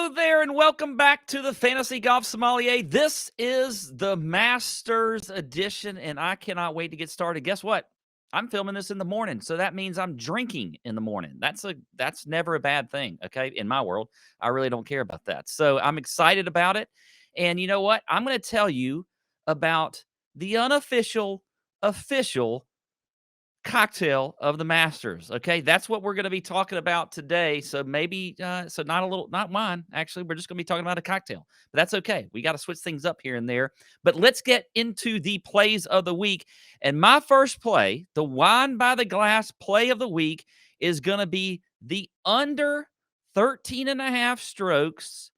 Hello there, and welcome back to the Fantasy Golf Sommelier. This is the Masters edition, and I cannot wait to get started. Guess what? I'm filming this in the morning, so that means I'm drinking in the morning. That's never a bad thing, okay? In my world, I really don't care about that. So I'm excited about it. And you know what? I'm going to tell you about the unofficial, official cocktail of the Masters. Okay, that's what we're going to be talking about today. So maybe, not wine. Actually, we're just going to be talking about a cocktail, but that's okay. We got to switch things up here and there. But let's get into the plays of the week. And my first play, the wine by the glass play of the week, is going to be the under 13.5 strokes.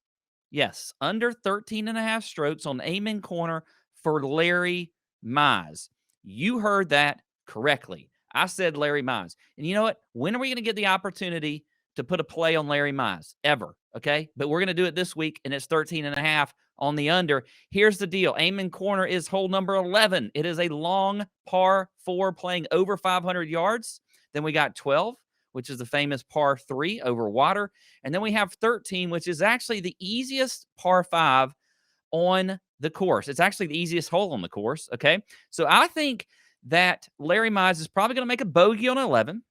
Yes, under 13.5 strokes on Amen Corner for Larry Mize. You heard that correctly. I said Larry Mize. And you know what? When are we going to get the opportunity to put a play on Larry Mize? Ever. Okay? But we're going to do it this week, and it's 13.5 on the under. Here's the deal. Amen Corner is hole number 11. It is a long par 4 playing over 500 yards. Then we got 12, which is the famous par 3 over water. And then we have 13, which is actually the easiest par 5 on the course. It's actually the easiest hole on the course. Okay? So I think that Larry Mize is probably going to make a bogey on 11.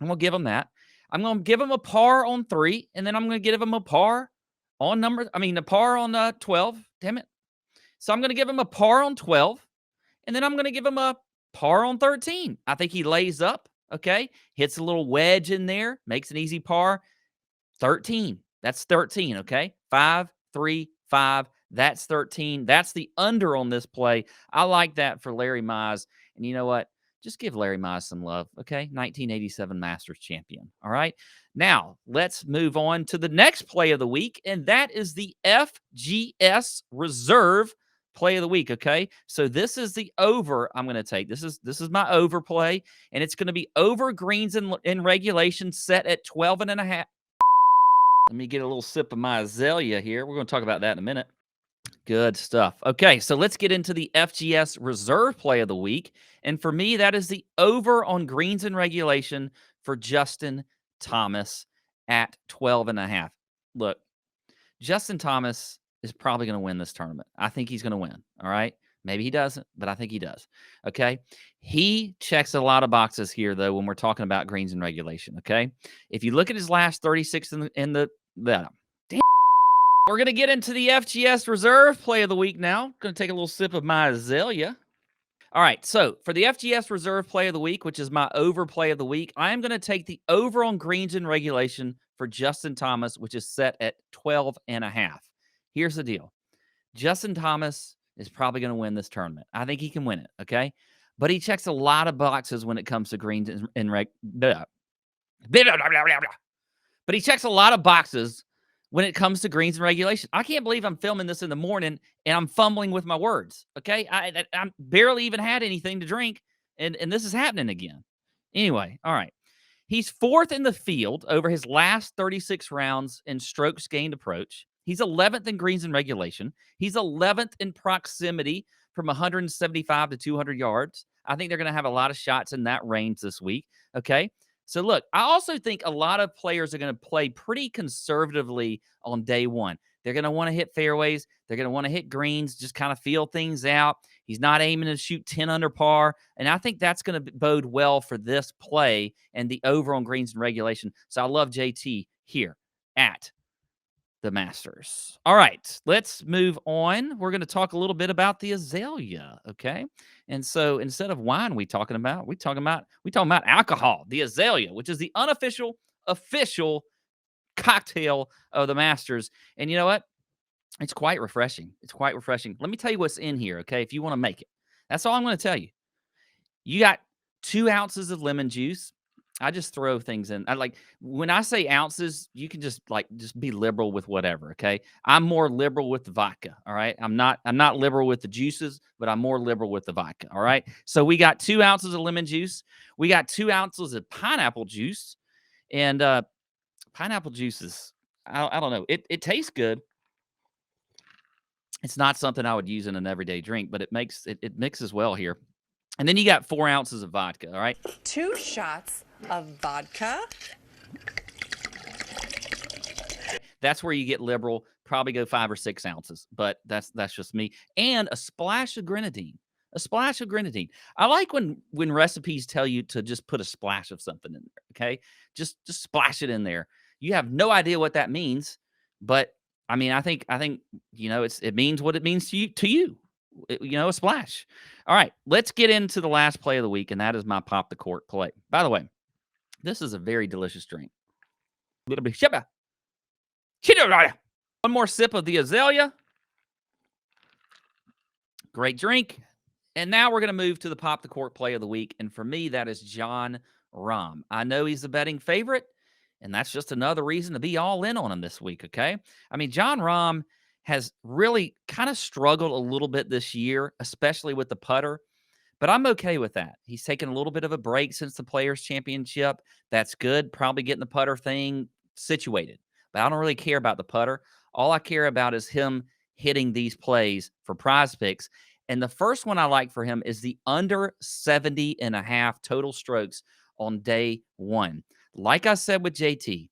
I'm going to give him that. I'm going to give him a par on 3, and then I'm going to give him a par on a par on 12. Damn it. So I'm going to give him a par on 12, and then I'm going to give him a par on 13. I think he lays up, okay? Hits a little wedge in there, makes an easy par. 13. That's 13, okay? 5, 3, 5. That's 13. That's the under on this play. I like that for Larry Mize. And you know what? Just give Larry Mize some love, okay? 1987 Masters champion, all right? Now, let's move on to the next play of the week, and that is the FGS Reserve play of the week, okay? So this is the over I'm going to take. This is my over play, and it's going to be over greens in regulation set at 12.5. Let me get a little sip of my azalea here. We're going to talk about that in a minute. Good stuff. Okay, so let's get into the FGS Reserve play of the week. And for me, that is the over on greens in regulation for Justin Thomas at 12.5. Look, Justin Thomas is probably going to win this tournament. I think he's going to win, all right? Maybe he doesn't, but I think he does, okay? He checks a lot of boxes here, though, when we're talking about greens in regulation, okay? If you look at his last 36 in the we're going to get into the FGS Reserve play of the week now. Going to take a little sip of my azalea. All right, so for the FGS Reserve play of the week, which is my over play of the week, I am going to take the over on greens in regulation for Justin Thomas, which is set at 12.5. Here's the deal. Justin Thomas is probably going to win this tournament. I think he can win it, okay? But he checks a lot of boxes when it comes to greens in But he checks a lot of boxes when it comes to greens and regulation. I can't believe I'm filming this in the morning and I'm fumbling with my words, okay? I barely even had anything to drink, and this is happening again. Anyway, all right. He's 4th in the field over his last 36 rounds in strokes gained approach. He's 11th in greens and regulation. He's 11th in proximity from 175 to 200 yards. I think they're going to have a lot of shots in that range this week, okay? So, look, I also think a lot of players are going to play pretty conservatively on day one. They're going to want to hit fairways. They're going to want to hit greens, just kind of feel things out. He's not aiming to shoot 10 under par, and I think that's going to bode well for this play and the over on greens and regulation. So I love JT here at the Masters. All right, let's move on. We're going to talk a little bit about the azalea, okay? And so instead of wine, we talking about alcohol, the azalea, which is the unofficial official cocktail of the Masters. And you know what? It's quite refreshing. It's quite refreshing. Let me tell you what's in here, okay? If you want to make it. That's all I'm going to tell you. You got 2 ounces of lemon juice. I just throw things in. When I say ounces, you can just be liberal with whatever, okay? I'm more liberal with the vodka, all right? I'm not liberal with the juices, but I'm more liberal with the vodka, all right? So we got 2 ounces of lemon juice. We got 2 ounces of pineapple juice. And pineapple juice is, I don't know. It tastes good. It's not something I would use in an everyday drink, but it mixes well here. And then you got 4 ounces of vodka, all right? 2 shots of vodka. That's where you get liberal. Probably go 5 or 6 ounces, but that's just me. And a splash of grenadine. A splash of grenadine. I like when recipes tell you to just put a splash of something in there. Okay, just splash it in there. You have no idea what that means, but I mean, I think it means what it means to you. A splash. All right, let's get into the last play of the week, and that is my pop the cork play. By the way, this is a very delicious drink. One more sip of the azalea. Great drink. And now we're going to move to the pop the cork play of the week. And for me, that is John Rahm. I know he's the betting favorite, and that's just another reason to be all in on him this week, okay? I mean, John Rahm has really kind of struggled a little bit this year, especially with the putter. But I'm okay with that. He's taken a little bit of a break since the Players' Championship. That's good. Probably getting the putter thing situated. But I don't really care about the putter. All I care about is him hitting these plays for PrizePlaks. And the first one I like for him is the under 70.5 total strokes on day one. Like I said with JT,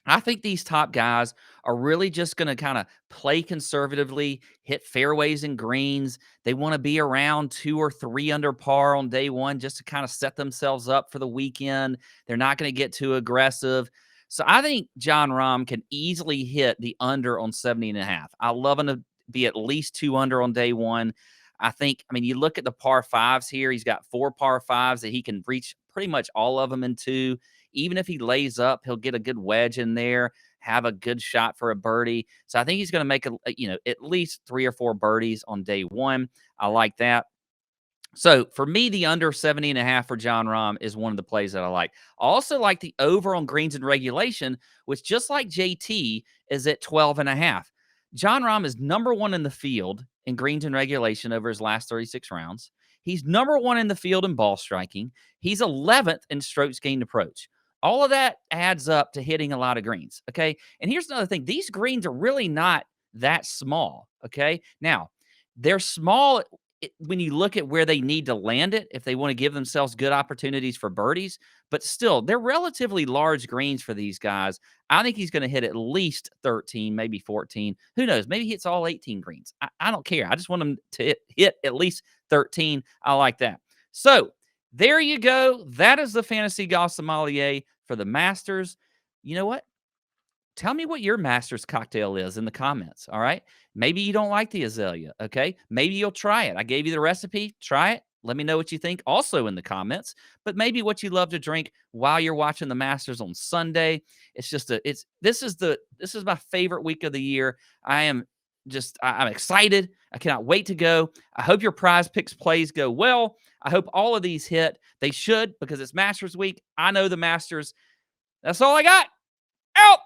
I think these top guys are really just going to kind of play conservatively, hit fairways and greens. They want to be around 2 or 3 under par on day one just to kind of set themselves up for the weekend. They're not going to get too aggressive. So I think John Rahm can easily hit the under on 70.5. I love him to be at least 2 under on day one. I mean, you look at the par fives here. He's got 4 par fives that he can reach pretty much all of them in 2. Even if he lays up, he'll get a good wedge in there, have a good shot for a birdie. So I think he's going to make at least 3 or 4 birdies on day one. I like that. So for me, the under 70.5 for John Rahm is one of the plays that I like. I also like the over on greens and regulation, which just like JT is at 12.5. John Rahm is number 1 in the field in greens and regulation over his last 36 rounds. He's number 1 in the field in ball striking. He's 11th in strokes gained approach. All of that adds up to hitting a lot of greens, okay? And here's another thing. These greens are really not that small, okay? Now, they're small when you look at where they need to land it, if they want to give themselves good opportunities for birdies, but still, they're relatively large greens for these guys. I think he's going to hit at least 13, maybe 14. Who knows? Maybe he hits all 18 greens. I don't care. I just want him to hit at least 13. I like that. So there you go. That is the Fantasy Golf Sommelier for the Masters. You know what? Tell me what your Masters cocktail is in the comments, all right? Maybe you don't like the azalea, okay? Maybe you'll try it. I gave you the recipe. Try it. Let me know what you think also in the comments, but maybe what you love to drink while you're watching the Masters on Sunday. This is my favorite week of the year. I'm excited. I cannot wait to go. I hope your PrizePlaks plays go well. I hope all of these hit. They should, because it's Masters week. I know the Masters. That's all I got. Out.